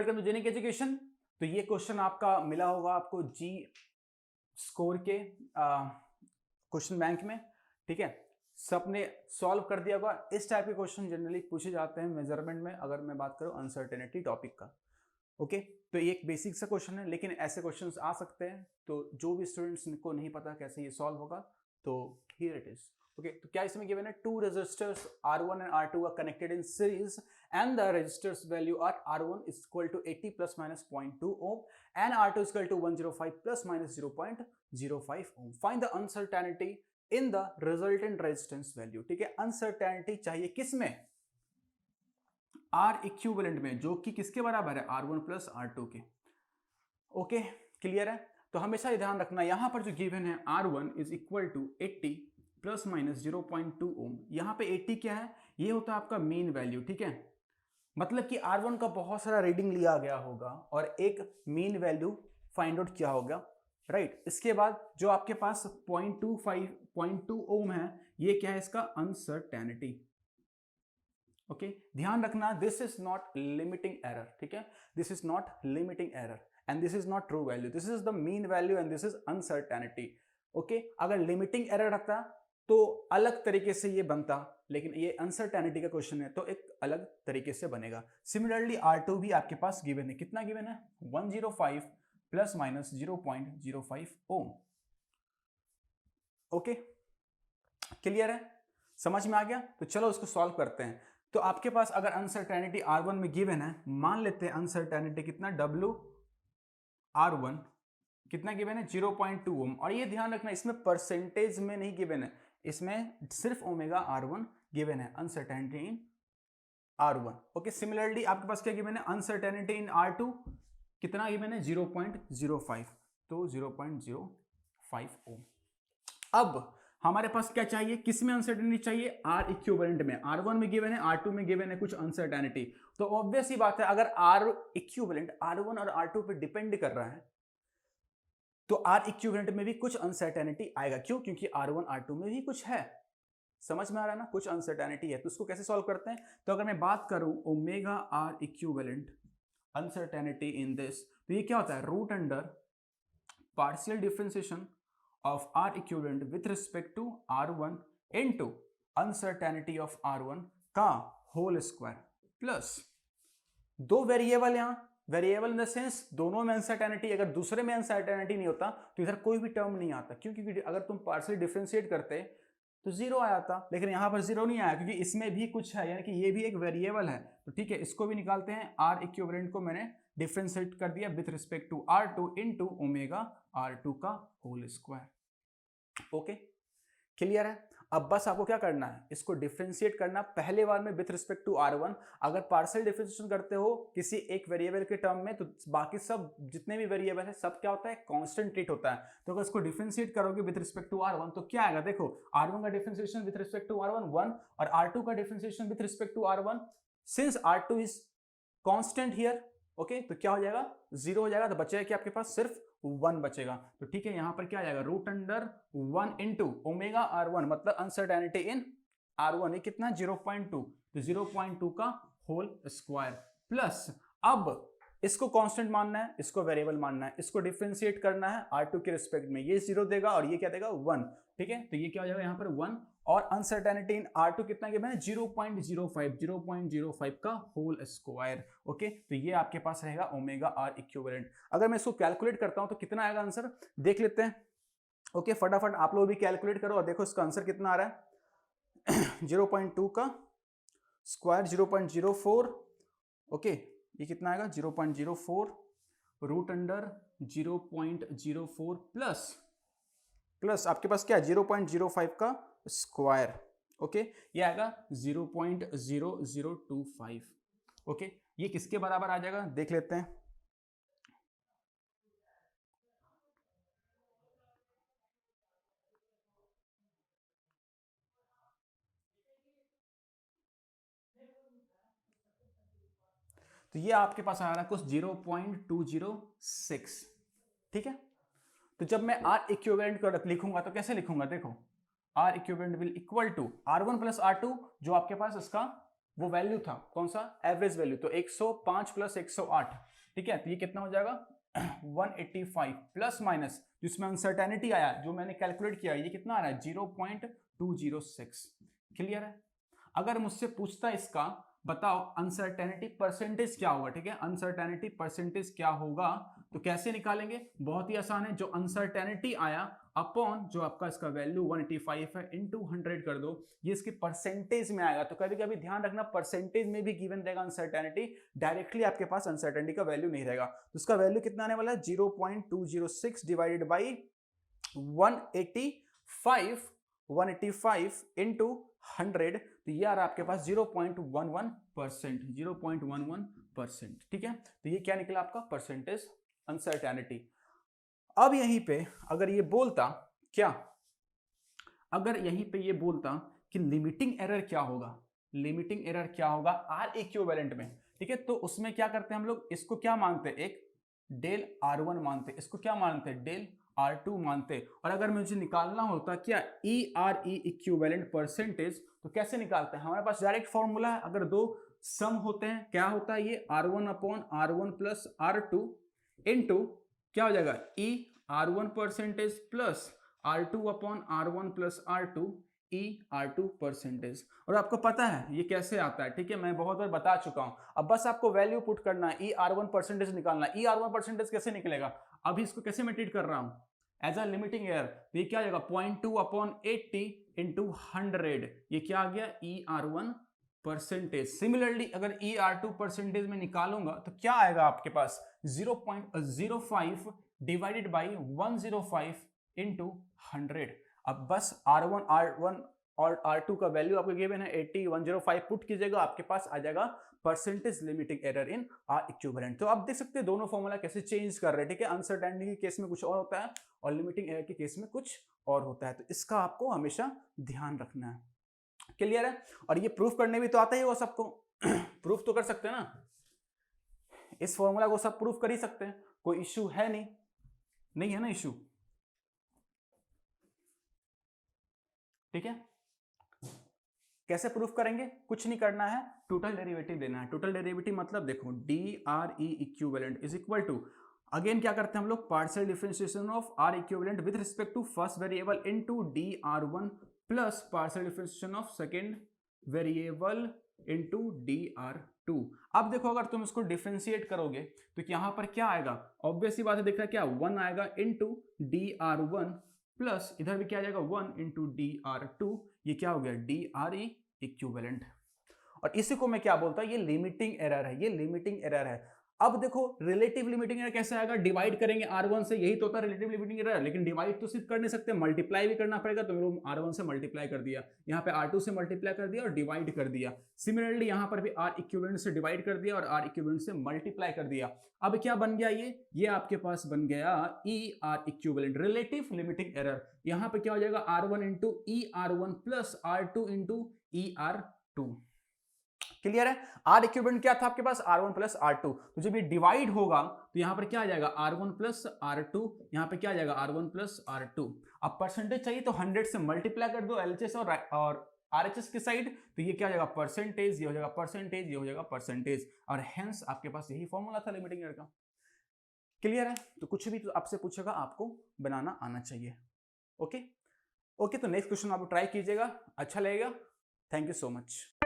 Welcome to genic education. तो ये question आपका मिला होगा आपको जी स्कोर के क्वेश्चन बैंक में, ठीक है। सबने सॉल्व कर दिया होगा। इस टाइप के क्वेश्चन जनरली पूछे जाते हैं मेजरमेंट में, अगर मैं बात करूं अनसर्टेनिटी टॉपिक का। ओके, तो ये एक बेसिक सा क्वेश्चन है, लेकिन ऐसे क्वेश्चंस आ सकते हैं, तो जो भी स्टूडेंट्स को नहीं पता कैसे ये सॉल्व होगा, तो हियर इट इज। ओके, तो क्या इसमें गिवन है, two resistors R1 and R2 are connected in series and the resistors value are R1 is equal to 80 plus minus 0.2 ohm and R2 is equal to 105 plus minus 0.05 ohm. Find the uncertainty in the resultant resistance value. ठीक है, uncertainty चाहिए किसमें, R equivalent में, जो कि किसके बराबर है, R1 plus R2 के। ओके, क्लियर है। तो हमेशा ध्यान रखना, यहां पर जो गिवन है R1 is equal to 80 plus minus 0.2 ओम, यहाँ पे 80 क्या है, ये होता है आपका मीन वैल्यू, ठीक है। मतलब कि R1 का बहुत सारा रीडिंग लिया गया होगा और एक मीन वैल्यू फाइंड आउट किया होगा, राइट। इसके बाद जो आपके पास 0.2 ओम है, ये क्या है, इसका अनसर्टेनिटी। ओके, ध्यान रखना, this is not limiting error, ठीक है, this is not limiting error and this is not true value, this is the mean value and this is uncertainty. Okay, अगर लिमिटिंग एरर रहता तो अलग तरीके से ये बनता, लेकिन ये अनसर्टेनिटी का क्वेश्चन है तो एक अलग तरीके से बनेगा। सिमिलरली R2 भी आपके पास गिवन है, कितना गिवन है, 105 प्लस माइनस 0.05 ओम। ओके, क्लियर है, समझ में आ गया। तो चलो उसको सॉल्व करते हैं। तो आपके पास अगर अनसर्टेनिटी R1 में गिवन है, मान लेते हैं अनसर्टेनिटी कितना, W R1 कितना गिवन है, 0.2 ओम। और ये ध्यान रखना, इसमें परसेंटेज में नहीं गिवन है, इसमें सिर्फ ओमेगा R1 गिवन है, अनसर्टेनिटी इन R1। ओके, सिमिलरली आपके पास क्या गिवन है, अनसर्टेनिटी इन R2 कितना गिवन है, 0.05, तो 0.05 ओम। अब हमारे पास क्या चाहिए, किसमें अनसर्टेनिटी चाहिए, R इक्विवेलेंट में। R1 में गिवन है, R2 में गिवन है कुछ अनसर्टेनिटी, तो ऑब्वियस ही बात है, अगर R इक्विवेलेंट R1 और R2 पे डिपेंड कर रहा है तो R इक्विवेलेंट में भी कुछ अनसर्टेनिटी आएगा। क्यों, क्योंकि R1 R2 में भी कुछ है, समझ में आ रहा है ना, कुछ अनसर्टेनिटी है। तो उसको कैसे सॉल्व करते हैं, तो अगर मैं बात करूं omega R equivalent uncertainty in this, तो ये क्या होता है, root under partial differentiation of R equivalent with respect to R1 into uncertainty of R1 का होल स्क्वायर प्लस दो वेरिएबल, यहां वेरिएबल इन द सेंस दोनों में अनसर्टेनिटी, अगर दूसरे में अनसर्टेनिटी नहीं होता तो इधर कोई भी टर्म नहीं आता। क्यों, क्योंकि अगर तुम पार्शियल डिफरेंशिएट करते तो जीरो आया था, लेकिन यहां पर जीरो नहीं आया क्योंकि इसमें भी कुछ है, यानी कि ये भी एक वेरिएबल है। तो ठीक है, इसको भी निकालते हैं। R इक्विवेलेंट को मैंने डिफरेंशिएट कर दिया with respect to R2 into omega R2 का होल स्क्वायर। ओके, क्लियर है। अब बस आपको क्या करना है, इसको डिफरेंशिएट करना पहले बार में विथ रिस्पेक्ट टू R1। अगर पार्शियल डिफरेंशिएशन करते हो किसी एक वेरिएबल के टर्म में, तो बाकी सब जितने भी वेरिएबल है सब क्या होता है, कांस्टेंट ट्रीट होता है। तो अगर इसको डिफरेंशिएट करोगे विथ रिस्पेक्ट टू R1 तो क्या आएगा, देखो R1 का differentiation with respect to R1 1 और R2 का differentiation with respect to R1, since R2 is constant here, okay, तो क्या हो जाएगा, जीरो हो जाएगा। तो बचेगा कि आपके पास सिर्फ 1 बचेगा। तो ठीक है, यहां पर क्या आ जाएगा, root under 1 into omega R1, मतलब अनसर्टेनिटी इन R1 ये कितना, 0.2, तो 0.2 का होल स्क्वायर प्लस, अब इसको कांस्टेंट मानना है, इसको वेरिएबल मानना है, इसको डिफरेंशिएट करना है R2 के रिस्पेक्ट में, ये 0 देगा और ये क्या देगा, 1, ठीक है। तो ये क्या हो जाएगा यहाँ पर 1, और अनसर्टेनिटी इन R2 कितना गिवन है, 0.05 का होल स्क्वायर। ओके, तो ये आपके पास रहेगा ओमेगा R इक्विवेलेंट। अगर मैं इसको कैलकुलेट करता हूं तो कितना आएगा आंसर, देख लेते हैं। ओके, फटाफट आप लोग भी कैलकुलेट करो और देखो इसका आंसर कितना आ रहा है 0.2 का स्क्वायर 0.04, ओके, ये कितना आएगा 0.04 रूट अंडर 0.04 प्लस आपके पास क्या है 0.05 का स्क्वायर। ओके, ये आएगा 0.0025। ओके, ये किसके बराबर आ जाएगा, देख लेते हैं। तो ये आपके पास आ रहा है कुछ 0.206, ठीक है। तो जब मैं R इक्विवेलेंट को लिखूंगा तो कैसे लिखूंगा, देखो R equivalent will equal to R1 plus R2, जो आपके पास इसका वो वैल्यू था कौन सा, एवरेज वैल्यू, तो 105 प्लस 108, ठीक है, तो ये कितना हो जाएगा 185 प्लस माइनस जिसमें अनसर्टेनिटी आया जो मैंने कैलकुलेट किया, ये कितना आ रहा है 0.206। क्लियर है। अगर मुझसे पूछता है इसका बताओ अनसर्टेनिटी परसेंटेज क्या होगा, ठीक है, अनसर्टेनिटी परसेंटेज क्या होगा, तो कैसे निकालेंगे, बहुत ही आसान है, जो अनसर्टेनिटी आया अपॉन जो आपका इसका वैल्यू 185 है इनटू 100 कर दो, ये इसकी परसेंटेज में आएगा। तो कभी कभी ध्यान रखना परसेंटेज में भी गिवन देगा अनसर्टेनिटी, डायरेक्टली आपके पास अनसर्टेनिटी का वैल्यू नहीं रहेगा। तो इसका वैल्यू कितना आने वाला है 0.206 डिवाइडेड बाई 185 इंटू 100, तो ये आ रहा है आपके पास 0.11%, 0.11%, ठीक है। तो ये क्या निकला आपका परसेंटेज अनसर्टेनिटी। अब यहीं पे अगर ये बोलता क्या, अगर यहीं पे ये बोलता कि लिमिटिंग एरर क्या होगा, लिमिटिंग एरर क्या होगा आर इक्विवेलेंट में, ठीक है, तो उसमें क्या करते हैं हम लोग, इसको क्या मानते हैं, एक डेल R1 मानते, इसको क्या मानते हैं डेल R2 मानते। और अगर मुझे निकालना होता क्या ERE इक्विवेलेंट परसेंटेज, तो कैसे निकालते हैं, हमारे पास डायरेक्ट फॉर्मूला है, अगर दो सम होते हैं क्या होता है ये R1 upon R1 plus R2 into क्या हो जाएगा ER1 percentage plus R2 upon R1 plus R2 ER2 percentage. और आपको पता है ये कैसे आता है, ठीक है, मैं बहुत बार बता चुका हूं, अब बस आपको वैल्यू पुट करना है, ER1 परसेंटेज निकालना है। ER1 परसेंटेज कैसे निकलेगा, अभी इसको कैसे मैं ट्रीट कर रहा हूं एज अ लिमिटिंग एरर, तो ये क्या आ जाएगा 0.2 अपॉन 80 इंटू 100, ये क्या आ गया ER1 परसेंटेज। सिमिलरली अगर ER2 परसेंटेज में निकालूंगा तो क्या आएगा आपके पास 0.05 डिवाइडेड बाई 105 इंटू 100। अब बस R1 और R2 का वैल्यू आपको गिवन है 80, 105 पुट कीजिएगा, आपके पास आ जाएगा percentage limiting error in are equivalent. तो आप देख सकते हैं दोनों फॉर्मूला कैसे चेंज कर रहे हैं, ठीक है, अनसर्टेनिटी के केस में कुछ और होता है और लिमिटिंग एरर के केस में कुछ और होता है, तो इसका आपको हमेशा ध्यान रखना है। क्लियर है। और ये प्रूफ करने भी तो आता ही होगा सबको प्रूफ तो कर सकते हैं ना, इस फॉर्मूला को सब प्रूफ कर ही सकते हैं, कोई इश्यू है नहीं, नहीं है ना इश्यू, ठीक है। कैसे प्रूफ करेंगे, कुछ नहीं करना है, टोटल डेरिवेटिव देना है। टोटल डेरिवेटिव मतलब देखो DRE equivalent is equal to, again क्या करते हैं हम लोग, partial differentiation of R equivalent with respect to first variable into DR1 plus partial differentiation of second variable into DR2। अब देखो अगर तुम इसको डिफरेंशिएट करोगे तो यहां पर क्या आएगा, ऑब्वियसली बात है, दिख रहा है क्या 1 आएगा इनटू DR1 प्लस इधर भी क्या आ जाएगा 1 इंटू DR2, ये क्या हो गया DRE इक्विवेलेंट। और इसी को मैं क्या बोलता हूं, ये लिमिटिंग एरर है, ये लिमिटिंग एरर है। अब देखो रिलेटिव लिमिटिंग एरर कैसे आएगा, डिवाइड करेंगे R1 से, यही तो होता है रिलेटिव लिमिटिंग एरर, लेकिन डिवाइड तो सिर्फ कर नहीं सकते, मल्टीप्लाई भी करना पड़ेगा, तो मेरे R1 से मल्टीप्लाई कर दिया, यहाँ पे R2 से मल्टीप्लाई कर दिया और डिवाइड कर दिया। सिमिलरली यहाँ पर भी R इक्विवेलेंट से डिवाइड कर दिया और R इक्विवेलेंट से मल्टीप्लाई कर दिया। अब क्या बन गया, ये आपके पास बन गया ER equivalent relative limiting error. यहाँ पे क्या हो जाएगा R1 into ER1 plus R2 into ER2। Clear है। आर इक्विवेलेंट क्या था आपके पास R1 प्लस R2, तो जब ये डिवाइड होगा तो यहां पर क्या आ जाएगा R1 प्लस R2, यहां पे क्या आ जाएगा R1 प्लस R2। अब परसेंटेज चाहिए तो 100 से मल्टीप्लाई कर दो LHS और RHS की साइड, तो ये क्या हो जाएगा परसेंटेज, ये हो जाएगा परसेंटेज, ये हो जाएगा परसेंटेज, और हेंस आपके पास यही फॉर्मूला था लिमिटिंग एरर का। क्लियर है। तो कुछ भी तो आपसे पूछेगा आपको बनाना आना चाहिए। ओके, तो नेक्स्ट क्वेश्चन आप ट्राई कीजिएगा, अच्छा लगेगा। Thank you so much.